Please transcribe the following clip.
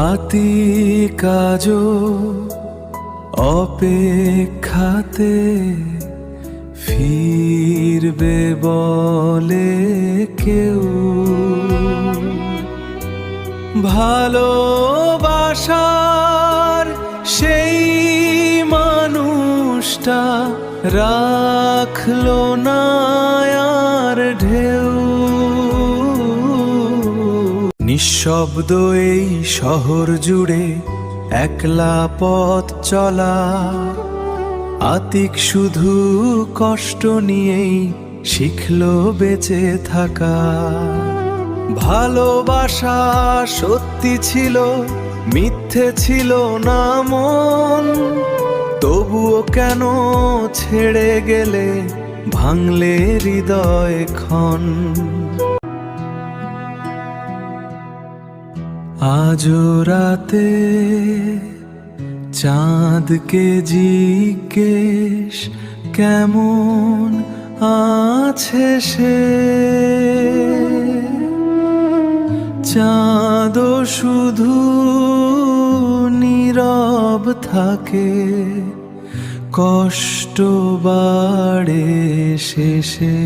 আতিকাজ অপেক্ষাতে ফিরবে বলে কেউ। ভালোবাসার সেই মানুষটা রাখলো না আর ঢেউ। নিঃশব্দ এই শহর জুড়ে একলা পথ চলা, আতিক শুধু কষ্ট নিয়েই শিখলো বেঁচে থাকা। ভালোবাসা সত্যি ছিল, মিথ্যে ছিল না মন, তবুও কেন ছেড়ে গেলে ভাঙলে হৃদয় ক্ষণ। আজও রাতে চাঁদকে জিজ্ঞেস কেমন আছে সে। চাঁদও শুধু নীরব থাকে, কষ্ট বাড়ে শেষে।